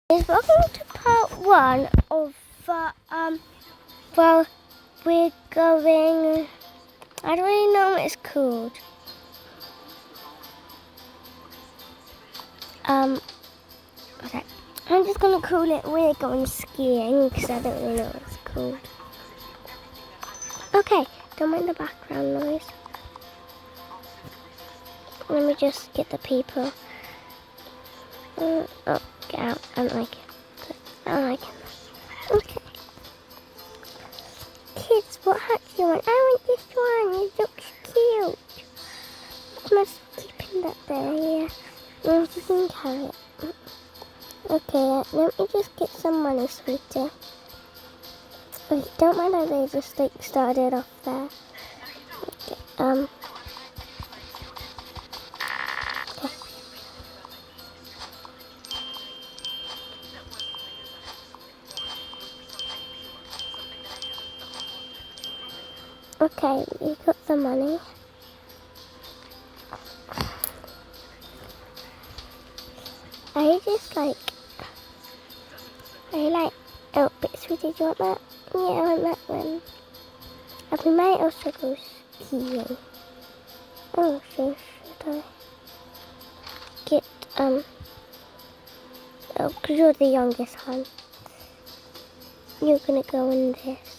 Welcome to part one of well, we're going, I don't really know what it's called. Okay. I'm just gonna call it we're going skiing because I don't really know what it's called. Okay, don't mind the background noise. Let me just get the people. Oh, get out. I don't like it. I don't like it. Okay. Kids, what hat do you want? I want this one. It looks cute. Must keep that there, yeah. You can carry it. Okay, let me just get some money, sweetie. Okay, don't mind how they just started off there. Okay, Okay, we got the money. I like, oh, but sweetie, do you want that? Yeah, I want that one. And we might also go skiing. Oh, should I get, oh, because you're the youngest one. You're gonna go in this.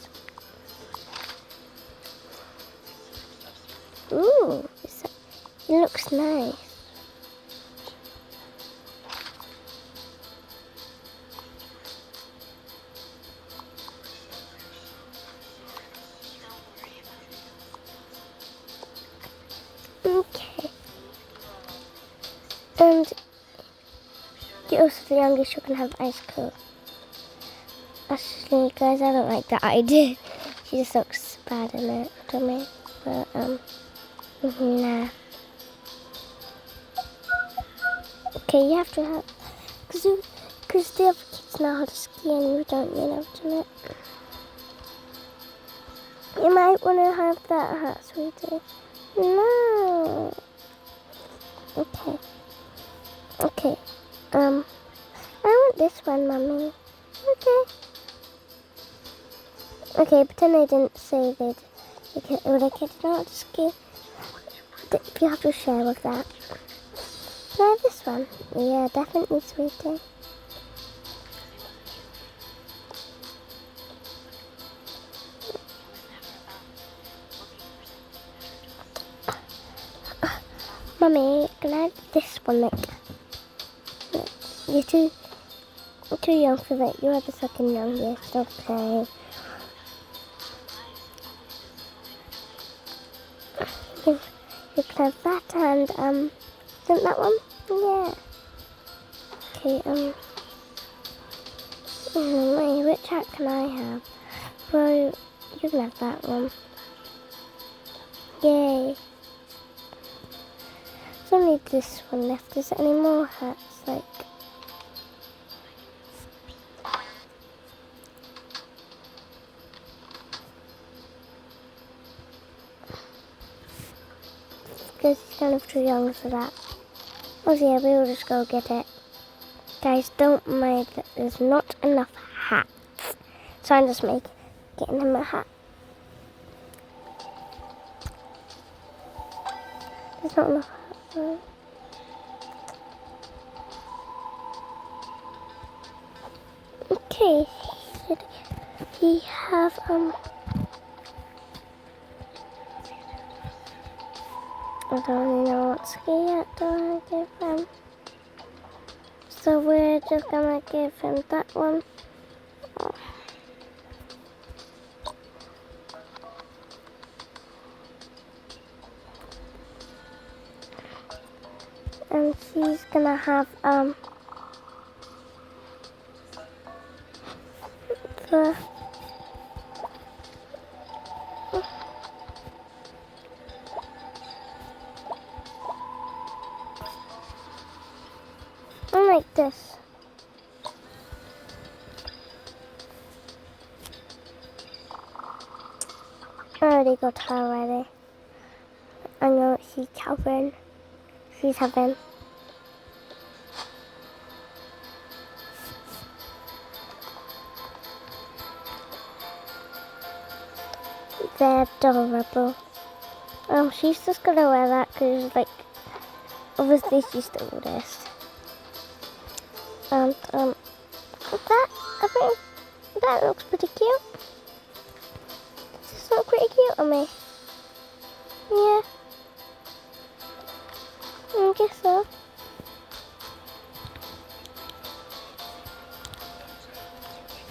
Ooh, it looks nice. Okay. And you're also the youngest, you can have ice cream. Actually, guys, I don't like that idea. She just looks bad in it to me. But, nah. Okay, you have to have, because the other kids know how to ski and you don't, to it. You might want to have that hat, sweetie. No. Okay. Okay. I want this one, Mummy. Okay. Okay, pretend they didn't say they kids know how to ski. You have to share with that. Can I have this one? Yeah, definitely, sweetie. Mummy, can I have this one? You're too young for that. You're the second youngest. Okay. You can have that and isn't that one? Yeah. Okay. Wait, which hat can I have? Well, you can have that one. Yay. There's only this one left. Is there any more hats? Because he's kind of too young for that. Oh yeah, we will just go get it. Guys, don't mind that there's not enough hats. So I'm just getting him a hat. There's not enough hats. Okay, should he have I don't really know what ski hat do I give him. So we're just gonna give him that one. Oh. And he's gonna have the like this. I already got her ready. I know what she's having. She's having. They're adorable. She's just gonna wear that because, like, obviously she's the oldest. And, that looks pretty cute. Does this look pretty cute on me? Yeah. I guess so.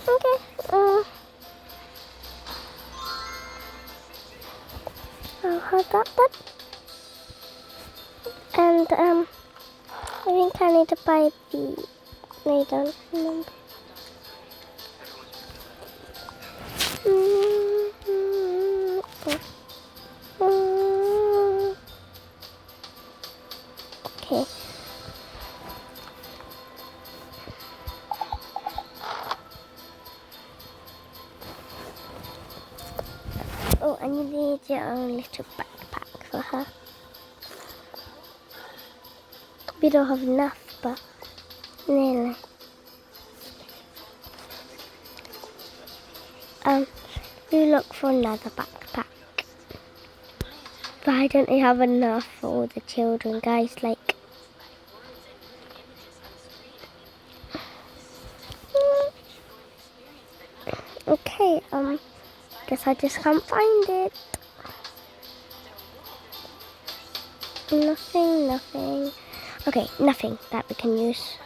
Okay. I'll have that then. And I think I need to buy the. No, you don't remember. Okay. Oh, and you need your own little backpack for her. We don't have enough, but nearly. We look for another backpack. But I don't have enough for all the children, guys. Like, okay, guess I just can't find it. Nothing. Okay, nothing that we can use.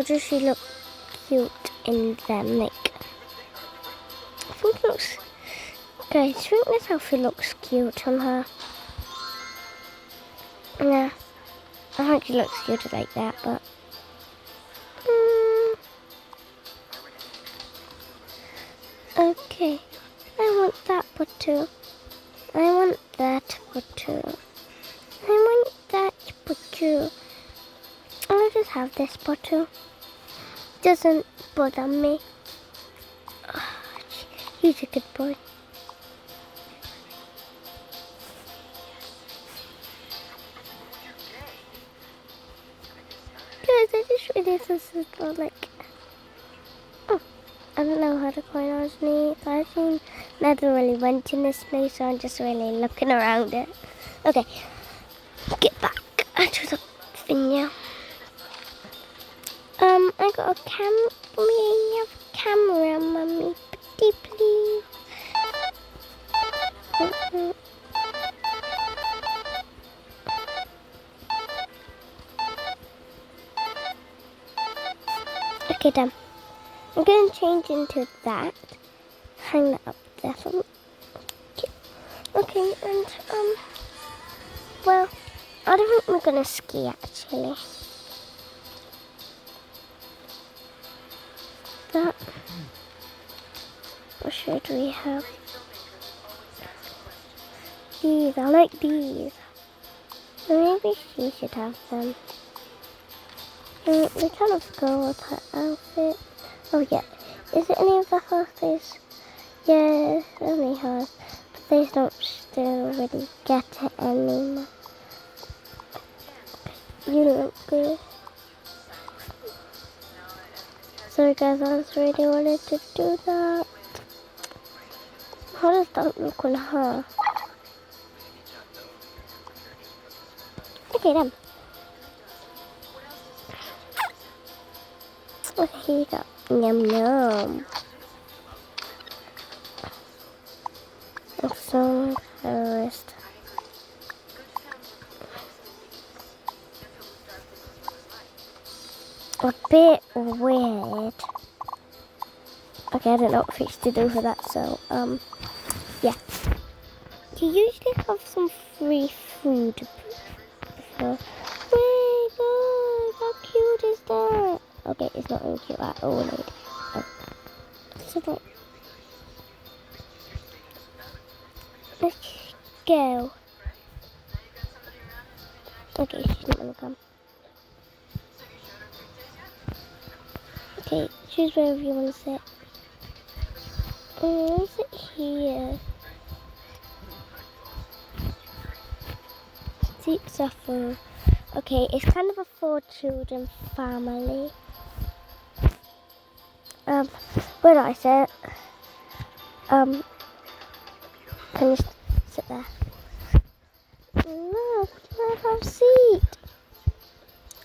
Does she look cute in them? Like, I think it looks. Guys, I think this outfit looks cute on her. Yeah, I think she looks cute like that, but. Okay, I want that bottle. I want that bottle. I want that bottle. I'll just have this bottle. Doesn't bother me. Oh, he's a good boy. Guys, I just realized this is like. Oh, I don't know how to point on me. I've seen never really went in this place, so I'm just really looking around it. Okay, get back to the thing. I got a camera, Mummy, pretty please. Okay, done. I'm going to change into that. Hang that up there for me. Okay, and, well, I don't think we're going to ski, actually. That. What should we have? These. I like these. Maybe she should have them. We kind of go with her outfit. Oh yeah. Is it any of the horses? Yeah, only hers. But they don't still really get it anymore. You look good. Sorry guys, I just really wanted to do that. How does that look on her? Okay, done. Okay, here you go. Yum yum. So embarrassed. A bit weird. Okay, I don't know what fish to do for that, so, yeah. Do you usually have some free food before? Oh my god, how cute is that? Okay, it's not really cute at all, lady. Oh. So, let's go. Okay, she's not gonna come. Okay, choose wherever you want to sit. I'll sit here. seats are full. Okay, it's kind of a 4 children family. Where do I sit? Can you sit there? No, I have a seat.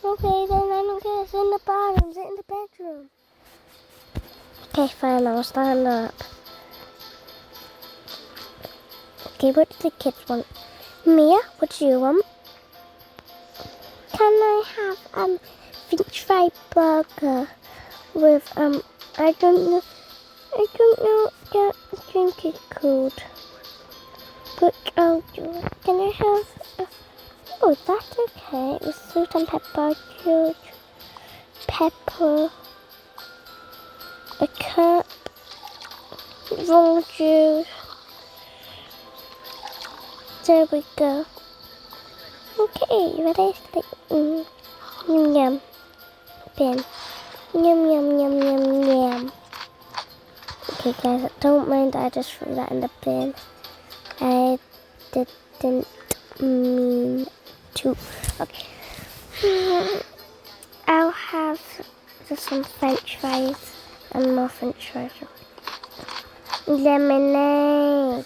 Okay, then I don't care. Sit in the bathroom. Sit in the bedroom. Okay, fine. I'll stand up. Okay, what do the kids want? Mia, what do you want? Can I have French fry burger with I don't know what drink is called. But can I have? Oh, that's okay. With salt and pepper, pepper, a cup, raw juice. There we go. Okay, you ready? Yum yum. Bin. Yum yum yum yum yum. Okay, guys, don't mind. I just threw that in the bin. I didn't mean to. Okay. I'll have just some French fries and more French fries. Lemonade.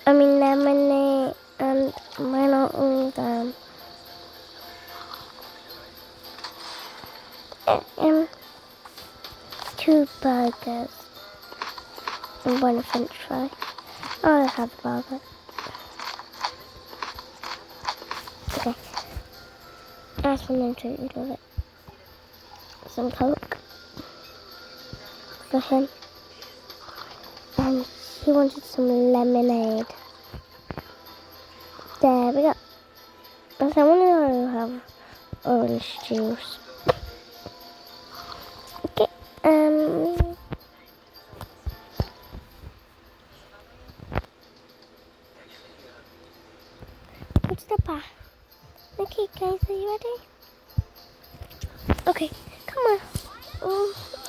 Lemonade and mine are all done. 2 burgers and 1 French fry. I'll have a burger. Okay. Ask for them to eat of it. Some Coke for him. And he wanted some lemonade. There we go. But I want to have orange juice. Okay. Go to the bar. Okay, guys, are you ready? Okay, come on.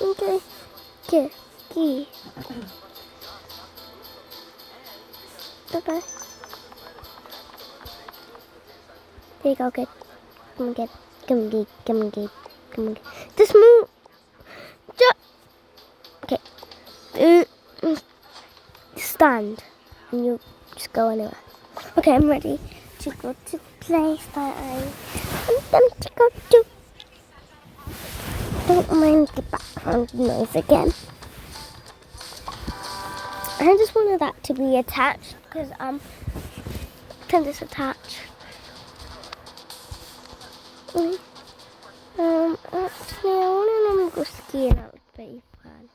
Okay. Good. Bye-bye. There you go, good. Come on, get. Just move. Okay. Stand. And you just go anywhere. Okay, I'm ready to go to the place that I want them to go to. Don't mind the background noise again. I just wanted that to be attached because can this attach? Actually, I want to go skiing. That would be fun.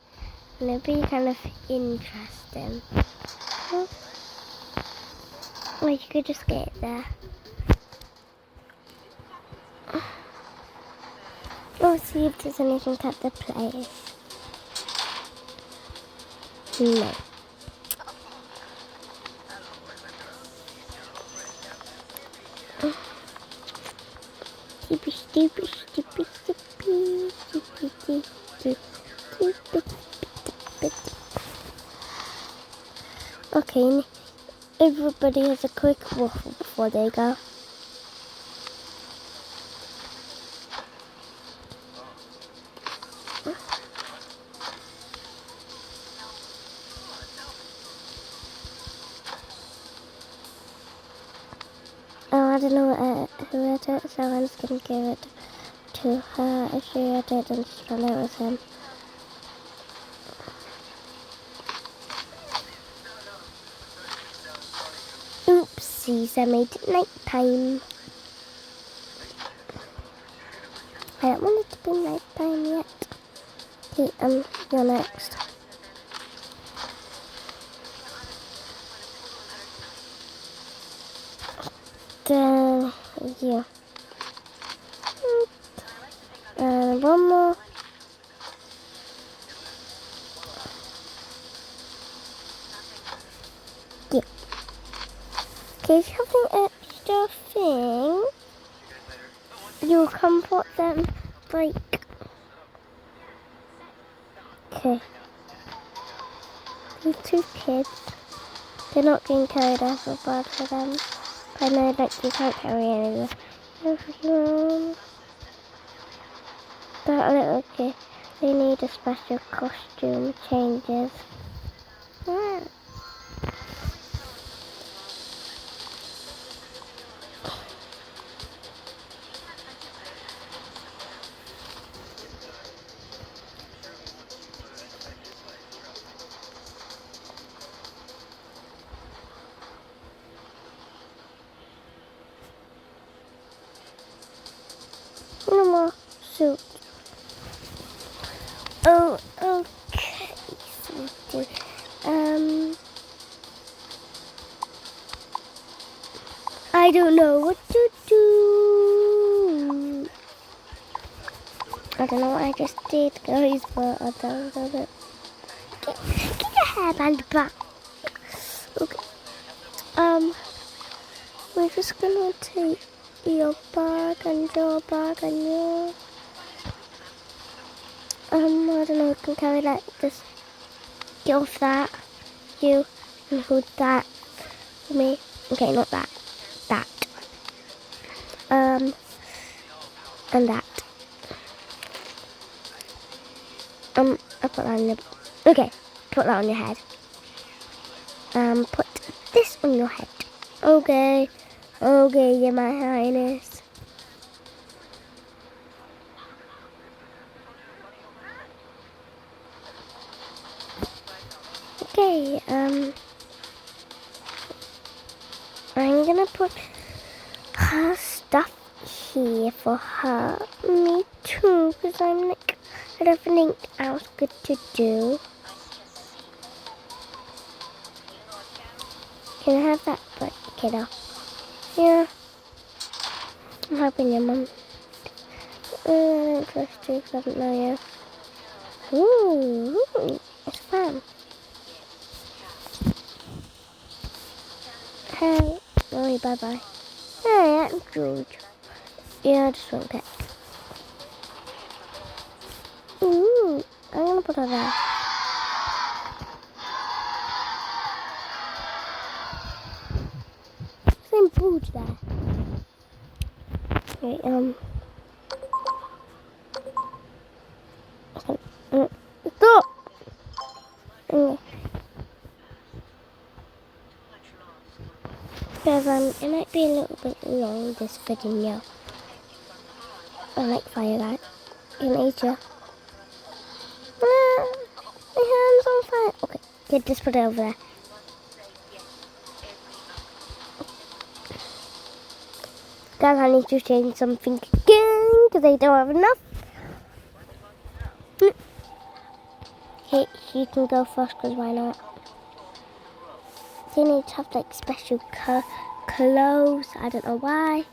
And it'd be kind of interesting. Or you could just get it there. Or see if there's anything at the place. No. Okay, everybody has a quick waffle before they go. I don't know who had it, so I'm just going to give it to her. If she had it, then she's run it with him. Oopsies, I made it night time. I don't want it to be night time yet. Okay, you're next. Then you. And one more. Yeah. Okay, if you have an extra thing, you can put them like. Okay. These 2 kids, they're not getting carried off, so bad for them. I know that you can't carry any of them. That little kid, they need a special costume changes. Yeah. No more suit. Oh, okay, sweetie. I don't know what to do. I don't know what I just did, guys, but I don't know that. Get your hairband back. Okay. We're just gonna take your bag and your bag and your. I don't know, you can carry that. Just get off that. You and hold that for me. Okay, not that. That. And that. I put that on your. Okay, put that on your head. Put this on your head. Okay, Your Highness. Okay, I'm gonna put her stuff here for her. Me too, because I'm like, I don't have anything else good to do. Can I have that butt, kiddo? Yeah. I'm helping your mum. I don't trust you because I don't know you. Ooh, it's fun. Hey. Oh, bye-bye. Hey, I'm George. Yeah, I just won't get. Ooh, I'm gonna put her there. Same food there. Okay, stop! Okay. Because it might be a little bit long, this video. I like fire that. In nature. My hand's on fire. Okay, yeah, just put it over there. Guys, I need to change something again because I don't have enough. Okay, she can go first because why not? They need to have like special clothes. I don't know why.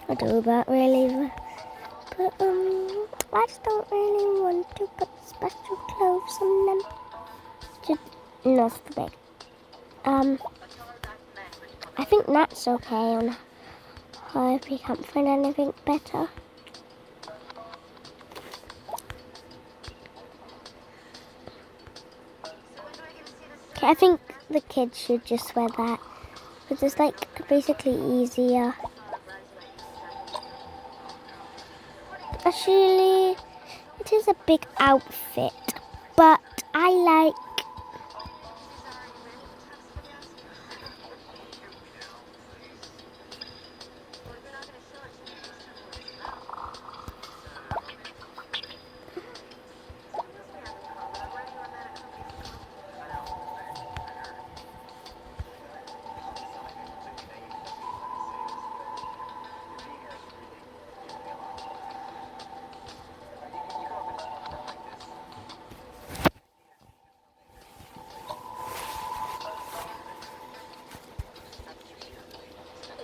I don't know that really. But I just don't really want to put special clothes on them. Just not for big. I think that's okay on her if we can't find anything better. Okay, I think the kids should just wear that because it's like basically easier. Actually, it is a big outfit, but I like.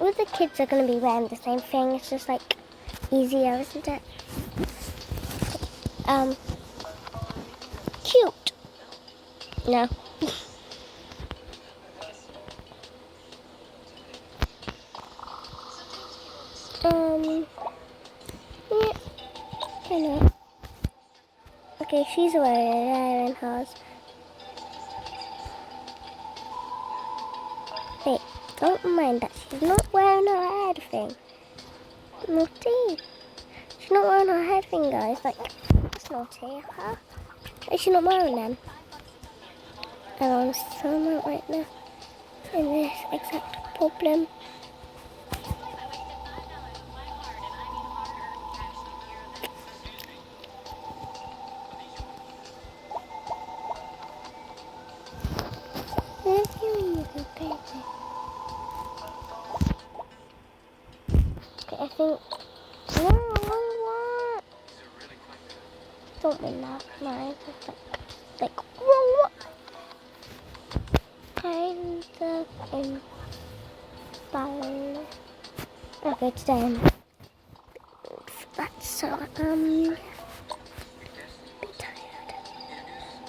All the kids are going to be wearing the same thing. It's just like easier, isn't it? Cute. No. Yeah. I know. Okay, she's wearing hers. Wait. don't mind that she's not wearing her head thing. Naughty. She's not wearing her head thing, guys. Like, that's naughty. Huh? Is she not wearing them? And I'm so mad right now in this exact problem. I think. No, what? Don't win that. Mine. Like, what? Kind of imbalance. Okay, today that's so, bit tired.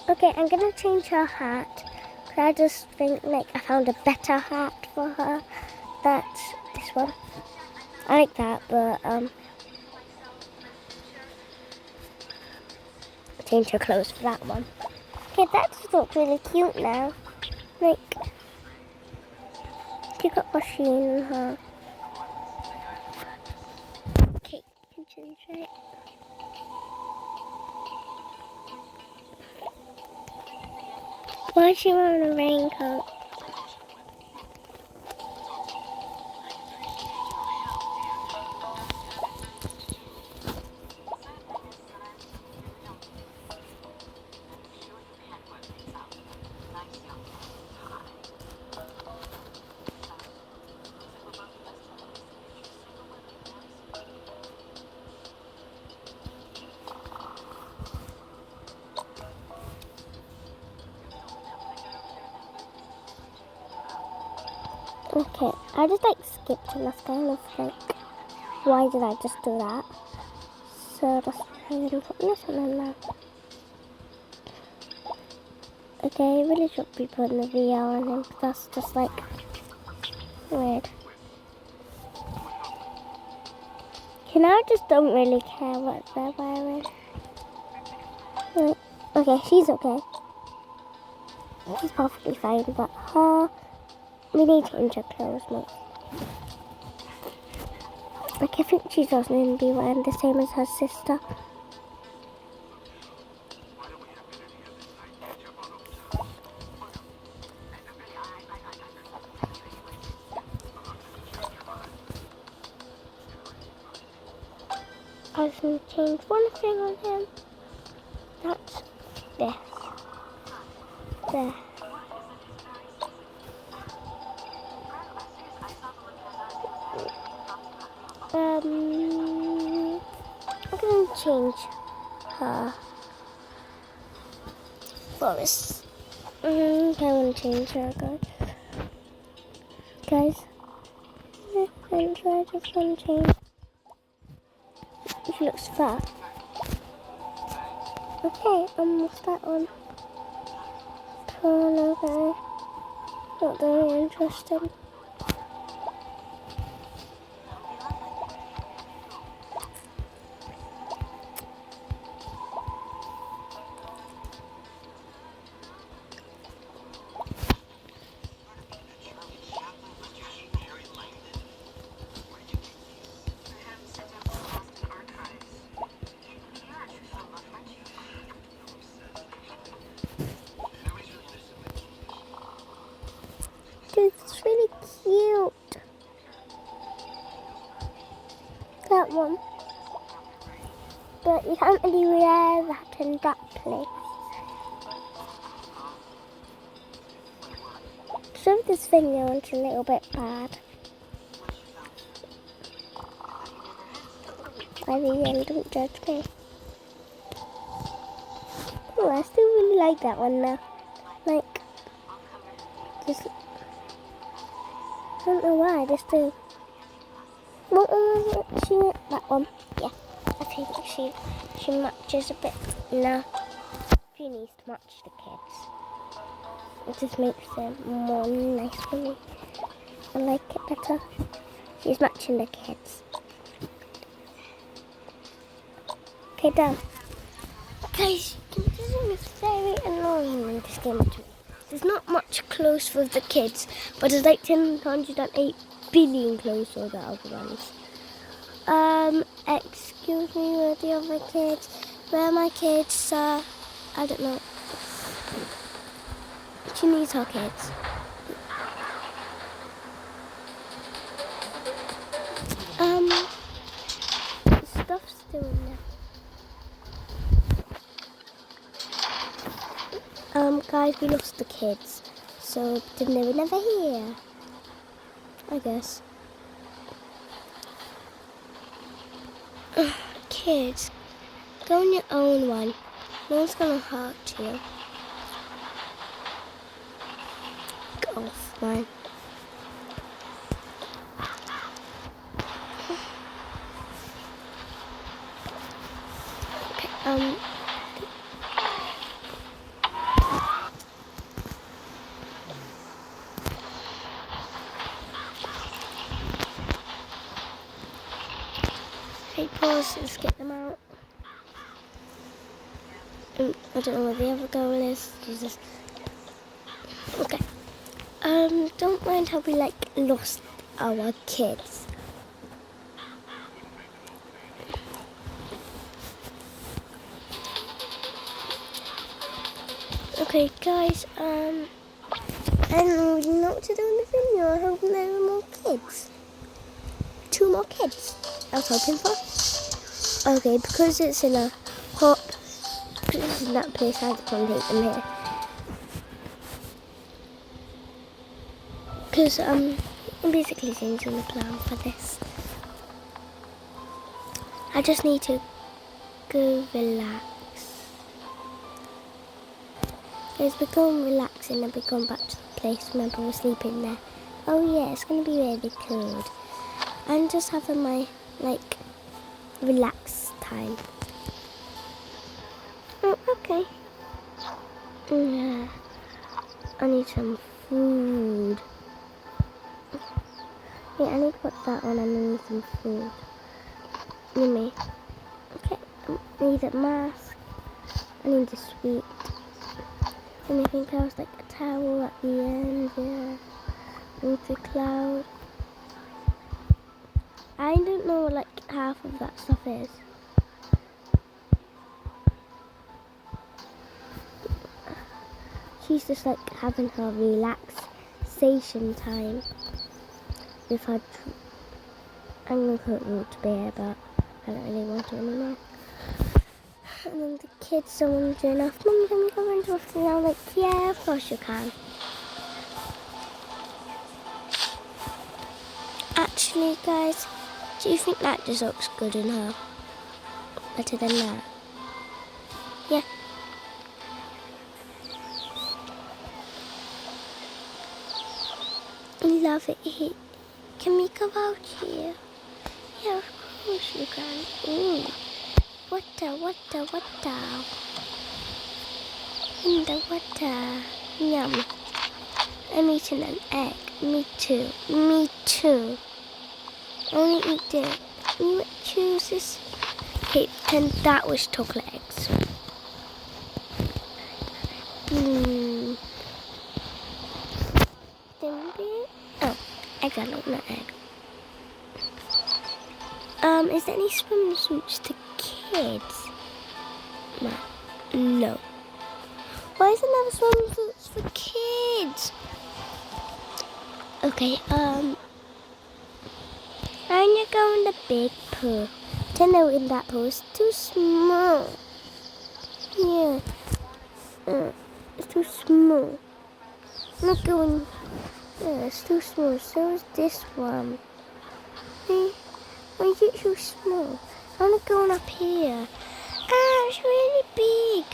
Okay, I'm gonna change her hat. I just think, like, I found a better hat for her. That's this one. I like that, but, change her clothes for that one. Okay, that just looks really cute now. Like, she got machine in her. Okay, you can change it. Why is she wearing a raincoat? Okay, I just like skipped and that's kind of like, why did I just do that? So that's why I'm gonna put this one in now. Okay, I really should be putting the VR on him, that's just like weird. Okay, now I just don't really care what they're wearing. Like, okay, she's okay. She's perfectly fine, but her, we need to change her clothes, mate. Like, I think she's also going to be wearing the same as her sister. I just need to change one thing on him. That's this. There. I'm going to change her forest. I want to change her, guys. I just want to change. She looks fat. Okay, what's that one? Oh, okay. Not very interesting. Dude, it's really cute. That one. But you can't really wear that in that place. So this video went a little bit bad. By the end, don't judge me. Oh, I still really like that one now. Like, just, I don't know why, I just do. What one was it? That one. Yeah, I think she matches a bit. No, she needs to match the kids. It just makes them more nice for me. I like it better. She's matching the kids. Okay, done. Guys, this is very annoying when this game to me. there's not much clothes with the kids, but there's like 1008 billion clothes for the other ones. Excuse me, where are the other kids? Where are my kids? I don't know. She needs her kids. Stuff's still in there. Guys, we lost the kids, so they were never here, I guess. Kids, go on your own one. No one's gonna hurt you. Go off, man. Okay, hey, pause, let's get them out. I don't know where the other girl is. Jesus. Okay. Don't mind how we lost our kids. Okay, guys. I don't really know what to do in the video. I hope there are more kids. 2 more kids. I was hoping for. Okay, because it's in a hot. Because it's in that place, I had to come take them here. Because I'm basically changing the plan for this. I just need to go relax. Guys, we're going relaxing and we're going back to the place. Remember, we're sleeping there. Oh yeah, it's going to be really good. I'm just having my, relax time. Oh, okay. Yeah. I need some food. Yeah, I need to put that on and I need some food. Yummy. Okay, I need a mask. I need a sweet. Anything else, like a towel at the end, yeah. With a cloud. I don't know what half of that stuff is. She's just having her relaxation time with her. I'm gonna put root beer, but I don't really want to anymore. And then the kids are wondering if Mum can go into it, and I'm like, yeah, of course you can. Actually, guys, do you think that just looks good in her? Better than that? Yeah. Love it here. Can we go out here? Yeah, of course you can. Ooh. Water. In the water. Yum. I'm eating an egg. Me too. Only eat it. You choose this. Okay, and that was chocolate eggs. Oh, egg alone, not egg. Is there any swimsuits to kids? No. Why isn't there swimsuits for kids? Okay, I'm gonna go in the big pool. I know in that pool it's too small. Yeah. It's too small. I'm not going. Yeah, it's too small. So is this one. Hey, why is it so small? I want to go on up here. Ah, it's really big.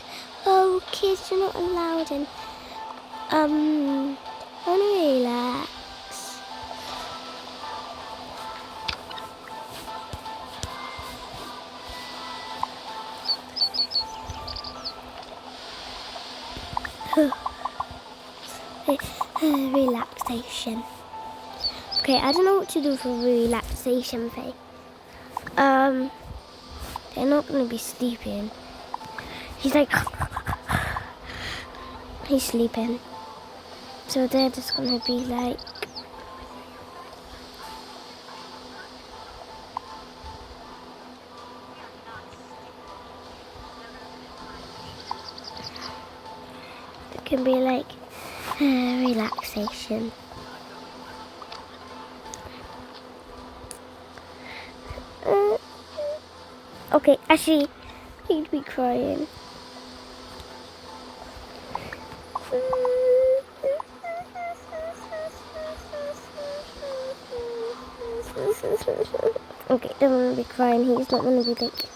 Oh, kids, you're not allowed in. I want to relax. Relaxation. Okay, I don't know what to do for relaxation thing. They're not going to be sleeping. He's like, he's sleeping. So they're just gonna be like, it can be like relaxation. Okay, actually, he'd be crying. Okay, don't want to be crying. He's not going to be thinking.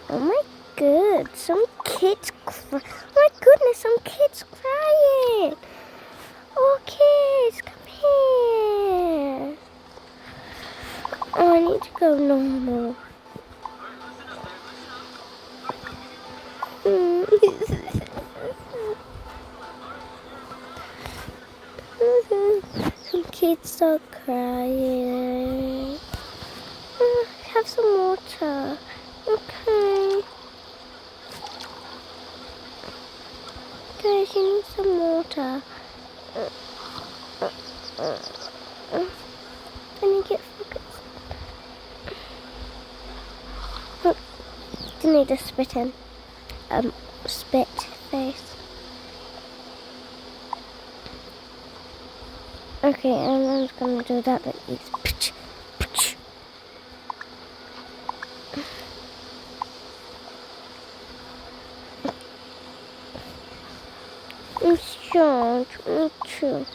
Oh my god, some kids cry. Oh my goodness, some kids crying. Oh kids, come here. Oh, I need to go normal. Some kids are crying. Have some water. Okay. Guys, you need some water. Can you get focused? Oh, you need to spit in. Spit face. Okay, I'm just gonna do that, but it's pitch. I'm sad. Me too.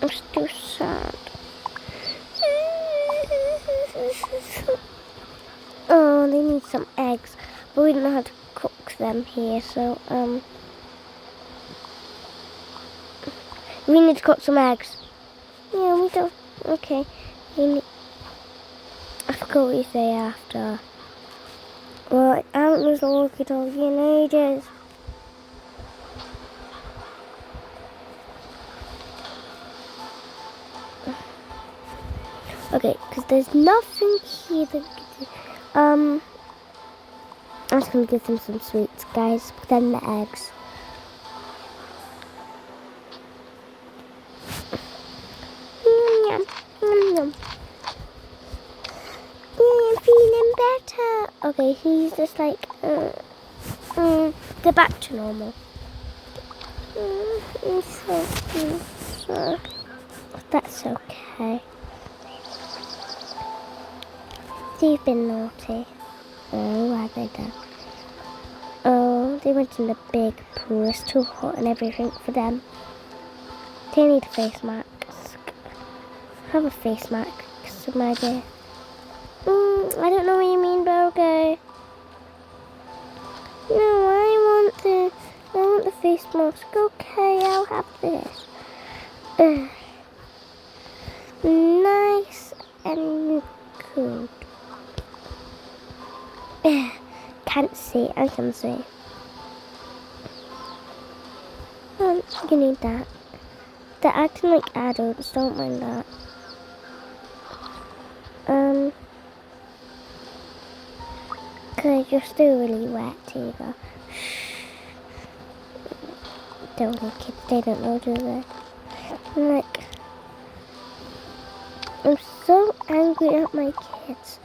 I'm still sad. Oh, they need some eggs, but we don't know how to cook them here, so we need to cook some eggs. Yeah, we don't. Okay. I forgot what you say after. Well, I haven't used the walkie-talkie in ages. Okay, because there's nothing here that I'm just gonna give them some sweets, guys. Then the eggs. Yum, yum, yum. Yeah, I'm feeling better. Okay, he's just like, they're back to normal. So, that's okay. They've been naughty. Oh, what have they done? Oh, they went in the big pool. It's too hot and everything for them. They need a face mask. Have a face mask, my dear. I don't know what you mean, but okay. No, I want the face mask. Okay, I'll have this. Nice and good. Can't see. I can see. You need that. They're acting like adults. Don't mind that. Cause you're still really wet, here you go. Don't know, kids, they don't know, do they? I'm so angry at my kids.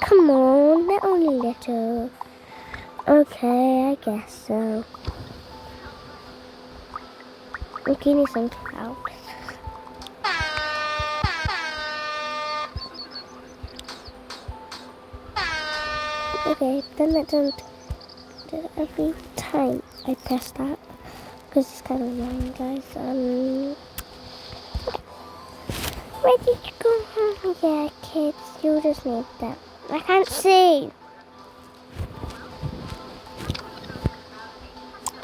Come on, they're only little. Okay, I guess so. Okay, need some clouds. Okay, then that doesn't do every time I press that, because it's kind of annoying, guys. Ready to go home? Yeah, kids, you just need that. I can't see.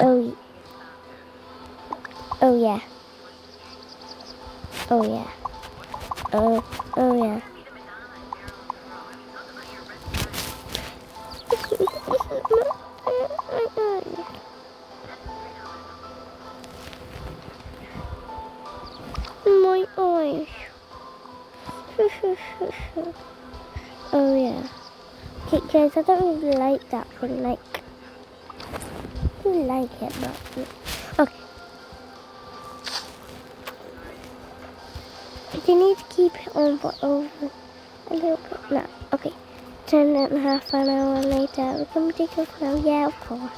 Oh yeah. Oh yeah. Oh yeah. My eyes. Oh yeah. Okay, guys, I don't really like that one. Like, I do like it, but okay. You need to keep it on for over a little bit. No, okay. Turn it in half an hour later. We're going to take off now. Yeah, of course.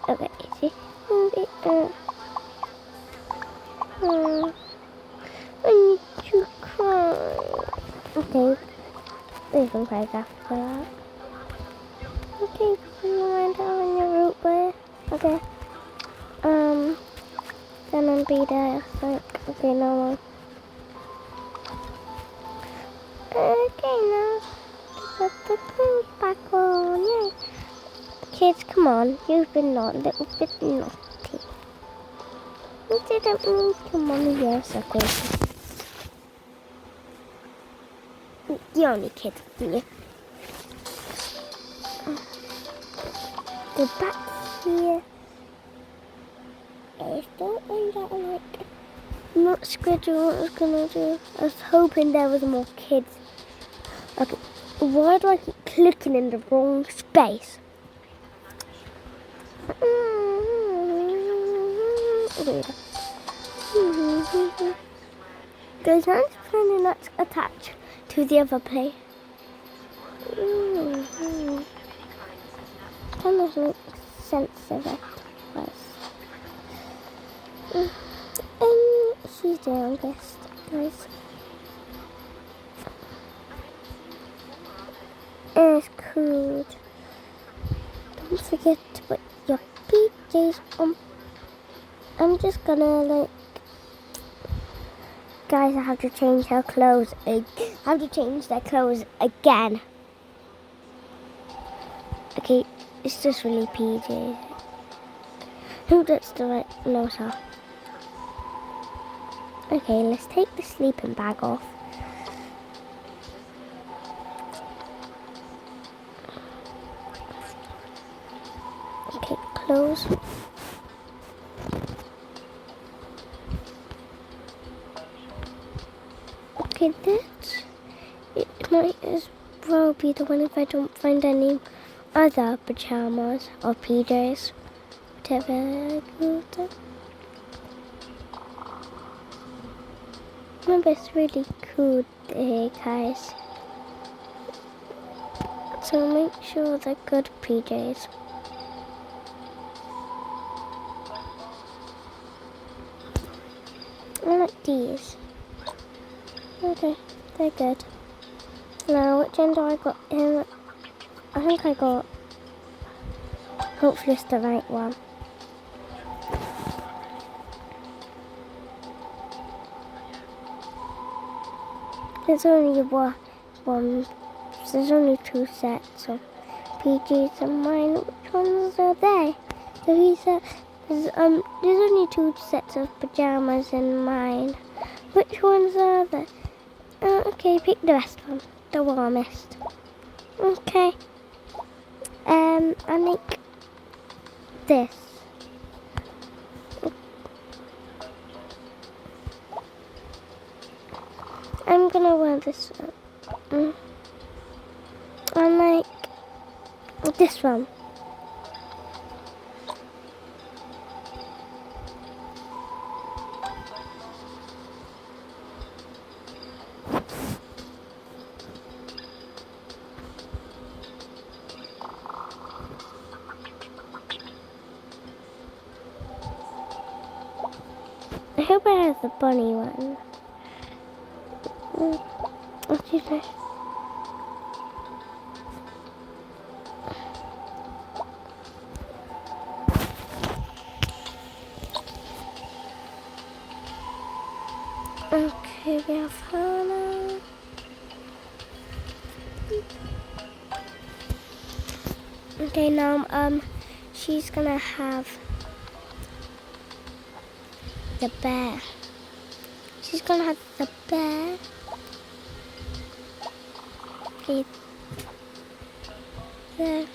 Okay, see. I need to cry. Okay, we can cry after that. Okay, you mind having your root beer? Okay. Then I'll be there. Like, okay, no more. Okay, now put the clothes back on. Yay. Kids, come on. You've been a little bit naughty. You didn't mean to, Mommy. You're so crazy. The only kid, yeah. Go back here. I don't think that I'm not scared of what I was gonna do. I was hoping there was more kids. Okay, why do I keep clicking in the wrong space? Guys, I'm just planning not to attach to the other place. That doesn't make sense of it. She's the youngest, guys. It's cool. Don't forget to put your PJs on. I'm just gonna guys, I have to change her clothes. I have to change their clothes again. Okay, it's just really PJs. Who that's the right? No, sir. Okay, let's take the sleeping bag off. Okay, clothes. Okay, that it might as well be the one if I don't find any other pajamas or PJs, whatever I call them. Remember, it's really cool here, guys. So make sure they're good PJs. I like these. Okay, they're good. Now, which end I got in? I think I got, hopefully it's the right one. There's only one, there's only 2 sets of PJs and mine. Which ones are they? So he said, there's only 2 sets of pajamas in mine. Which ones are they? Okay, pick the best one, the warmest. Okay. I like this. I'm gonna wear this one. I like this one. I hope I have the bunny one. Let's do this. Okay, we have Hannah. Okay, now she's gonna have the bear. She's gonna have the bear. Okay. There.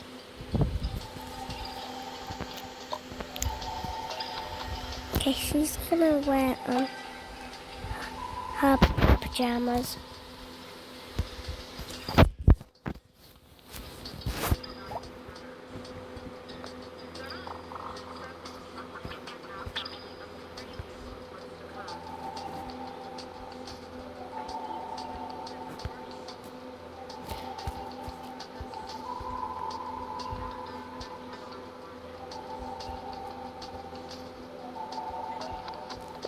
Okay, she's gonna wear her pajamas.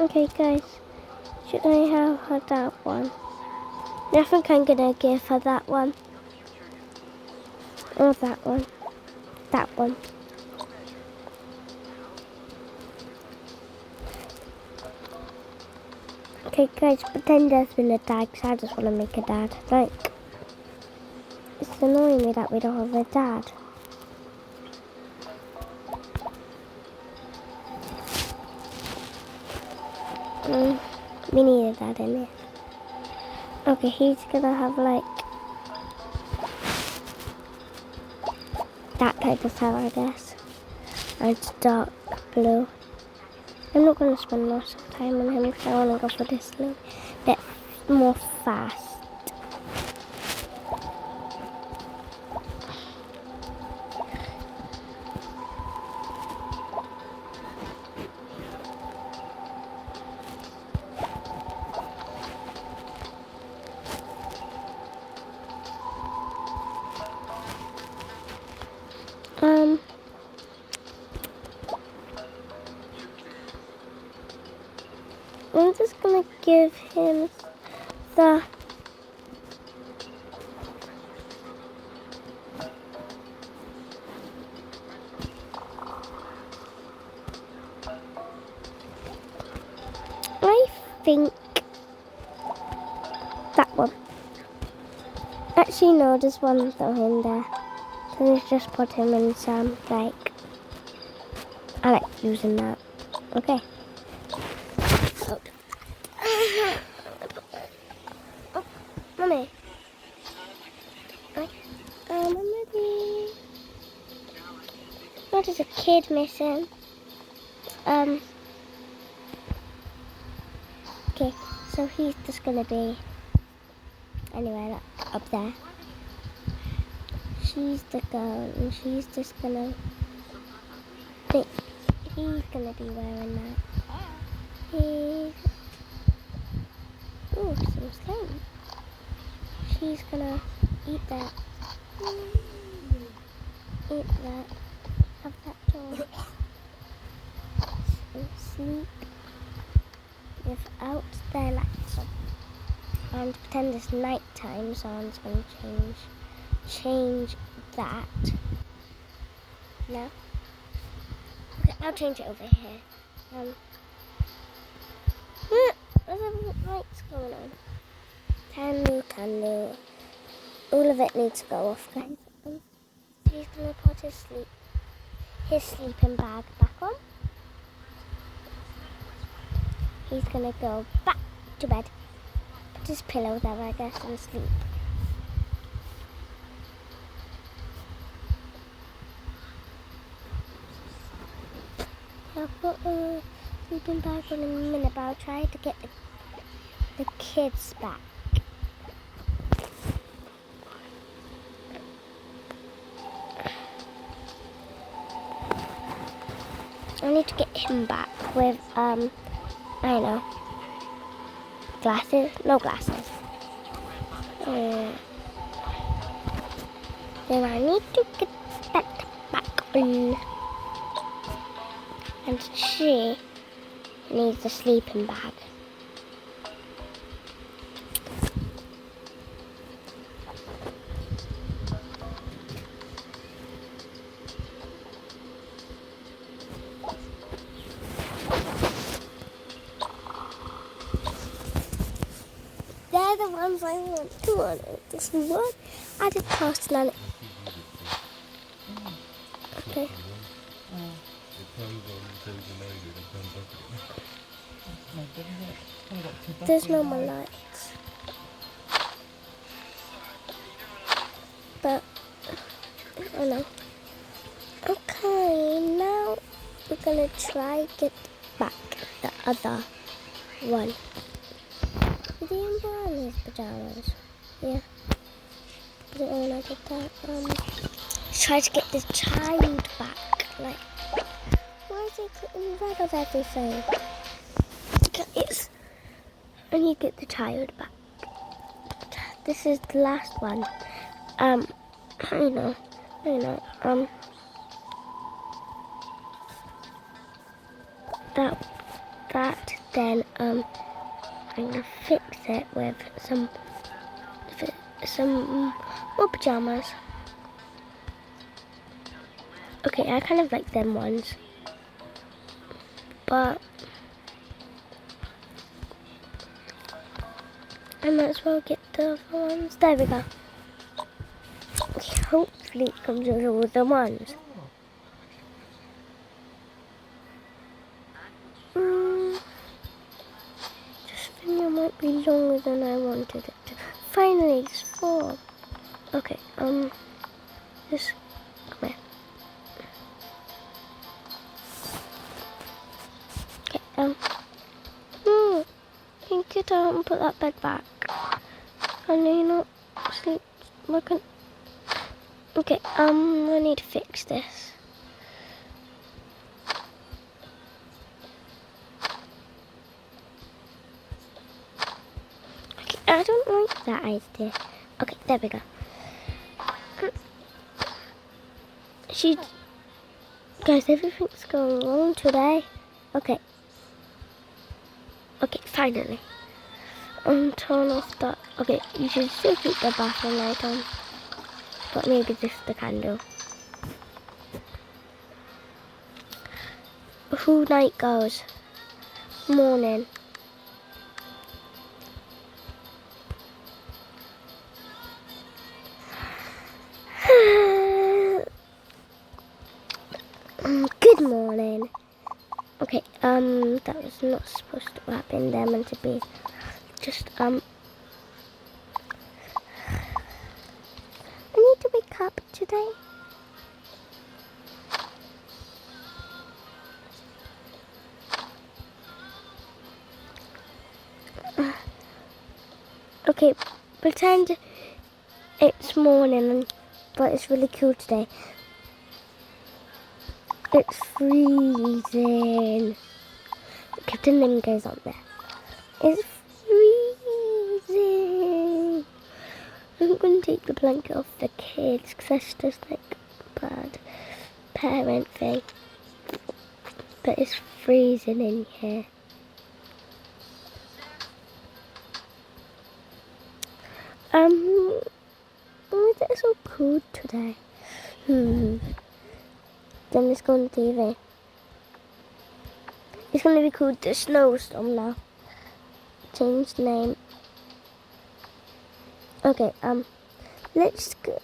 Okay guys, should I have her that one? I think I'm gonna give her that one. Or that one. That one. Okay guys, pretend there's been a dad because I just want to make a dad. Like, it's annoying me that we don't have a dad. We need a dad in it. Okay, he's gonna have like that type of hair, I guess. And it's dark blue. I'm not gonna spend lots of time on him because I wanna go for this little bit more fast. I'm just gonna give him the I think that one. Actually no, there's one though in there. So let's just put him in some like I like using that. Okay. Mummy. I'm ready. What is a kid missing? Okay, so he's just gonna be anyway, like, up there. She's the girl, and she's just gonna think he's gonna be wearing that. Ooh, some slime. She's gonna eat that. Eat that. Have that toy. And sleep without their lights on. And pretend it's night time, so I'm just gonna change that. No? Okay, I'll change it over here. There's lights going on. Candle. All of it needs to go off, guys. He's gonna put his sleeping bag back on. He's gonna go back to bed. Put his pillow there, I guess, and sleep. I'll put a sleeping bag on in a minute, but I'll try to get the kids back. I need to get him back with, I don't know, glasses? No glasses. Then I need to get that back on. And she needs a sleeping bag. They're the ones I want to on it. This one added posting on it. Okay. There's no more lights. But, I know. Okay, now we're gonna try get back the other one. the umbrellas pajamas. Yeah. Put it on, I did that. Try to get the child back. Like, why is it getting rid of everything? It's, I need to get the child back. This is the last one. I know. That then I'm gonna fix it with some more pajamas. Okay, I kind of like them ones, but I might as well get the other ones. There we go. Okay, hopefully it comes with all the ones. This video might be longer than I wanted it to. Finally, it's 4. Okay, just come here. Okay, you get out and put that bed back. I know you're not asleep. Okay, I need to fix this. Okay, I don't like that idea. Okay, there we go. Guys, everything's going wrong today. Okay, finally. Turn off that. Okay, you should still keep the bathroom light on, but maybe just the candle. Before night goes, morning. Good morning. Okay, that was not supposed to happen. They're meant to be just, I need to wake up today. Okay, pretend it's morning, but it's really cool today. It's freezing. Captain Lim goes on there. It's freezing. I'm going to take the blanket off the kids because that's just like a bad parent thing. But it's freezing in here. Why is it so cold today? Then let's go on TV. It's going to be called the Snowstorm now. Change the name. Okay, let's go.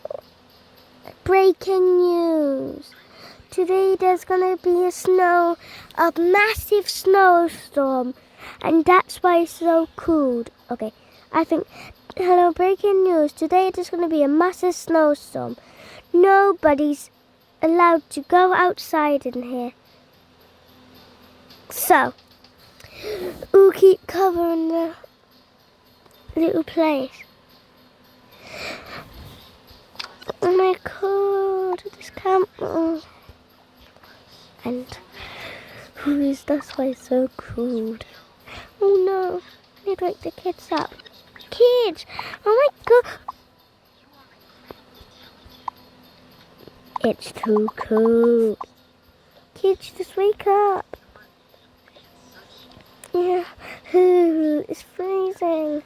Breaking news. Today there's going to be a massive snowstorm. And that's why it's so cold. Okay, hello, breaking news. Today there's going to be a massive snowstorm. Nobody's allowed to go outside in here. So, we'll keep covering the little place. Oh my god, this camera. And that's why it's so cold. Oh no, I need to wake the kids up. Kids! Oh my god! It's too cold. Kids, just wake up. Yeah, it's freezing.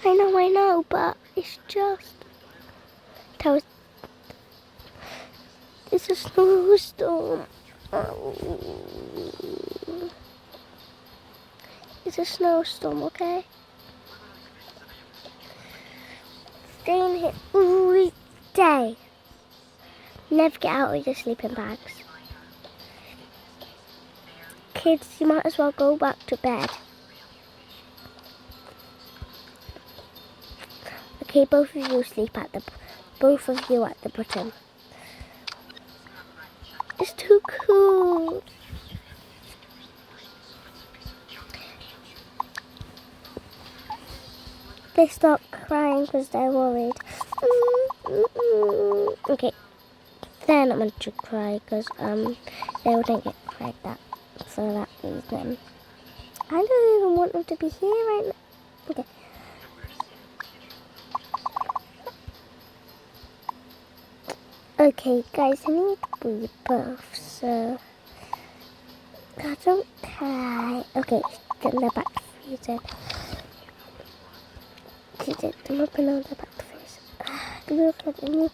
I know, but it's just... It's a snowstorm. It's a snowstorm, okay? Stay in here all day. Never get out of your sleeping bags. Kids, you might as well go back to bed. Okay, both of you sleep at the bottom. It's too cool. they start crying because they're worried. Okay, they're not meant to cry because they wouldn't get cried that for that reason. I don't even want them to be here right now. Okay. Okay, guys, I need rebirth, so God, don't cry. Okay, get their back to freezing. I'm open on their back to freezing. Look at the news.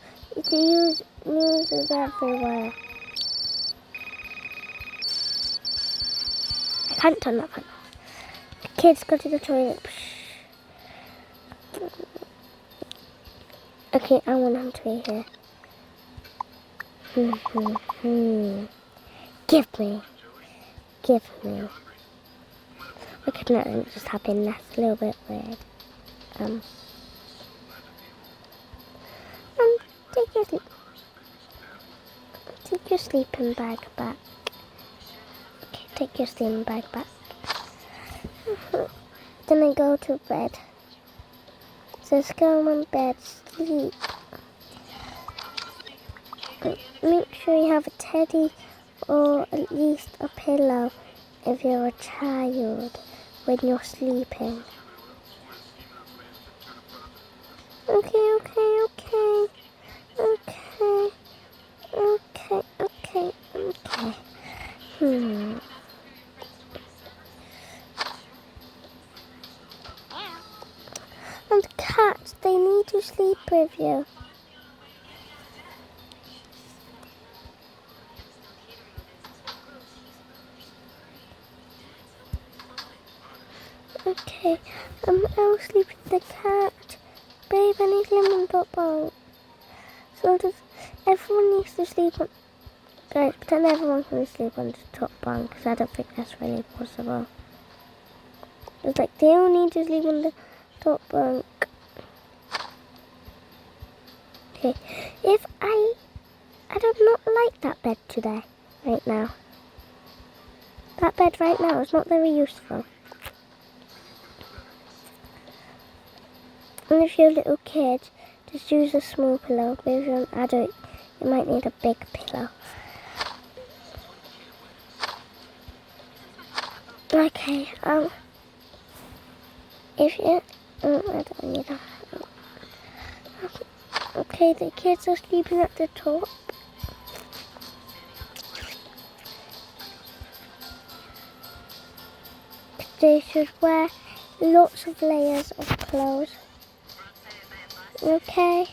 News is everywhere. I can't turn that fan off. The kids go to the toilet. Okay, I want him to be here. Give me. Okay, no, it just happened. That's a little bit weird. Take your sleeping bag back. Okay, take your sleeping bag back. Then I go to bed. So let's go on bed, sleep. Make sure you have a teddy or at least a pillow if you're a child when you're sleeping. Okay. And cats, they need to sleep with you. Okay, I'll sleep with the cat. Babe, I need to sleep on top bunk. So everyone needs to sleep on... Guys, pretend everyone can sleep on the top bunk, because I don't think that's really possible. It's like, they all need to sleep on the top bunk. Okay, if I do not like that bed today, right now. That bed right now is not very useful. And if you're a little kid, just use a small pillow. But if you're an adult, you might need a big pillow. Okay, if you, I don't need that. Okay, the kids are sleeping at the top. They should wear lots of layers of clothes. Okay?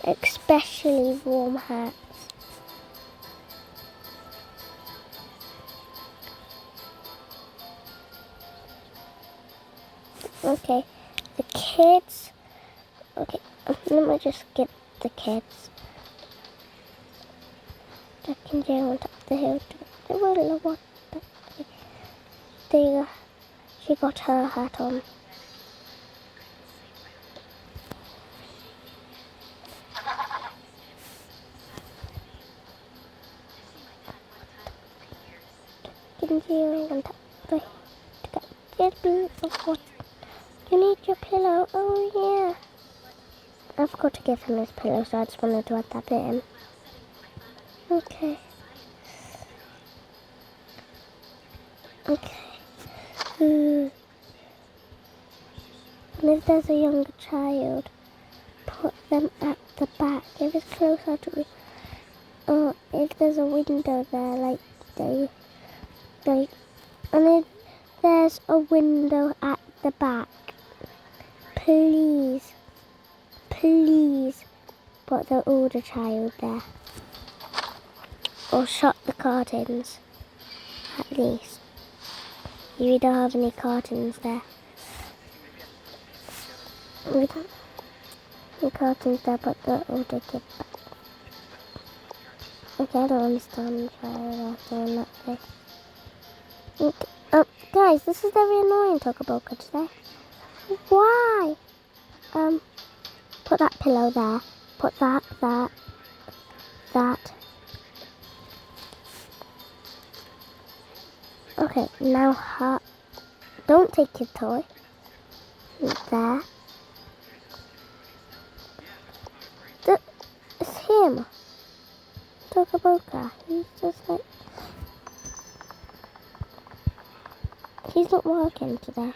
Especially warm hats. Okay, the kids. Okay, let me just get the kids. Jack and Jill went up the hill to the well. What? She got her hat on. Jack and Jill went up the hill to get the what? You need your pillow. Oh yeah. I forgot to give him his pillow, so I just wanted to add that bit in. Okay. And if there's a younger child, put them at the back. If it's closer to, or if there's a window there, and if there's a window at the back, please put the older child there. Or shut the curtains, at least. If you don't have any curtains there. We don't have any curtains there, but the older kid back. Okay, I don't understand why they're doing that thing. Okay. Guys, this is very annoying, talk about today. Why? Put that pillow there. Put that. Okay, now don't take your toy. There. him. Toca boca. He's just like... He's not working today.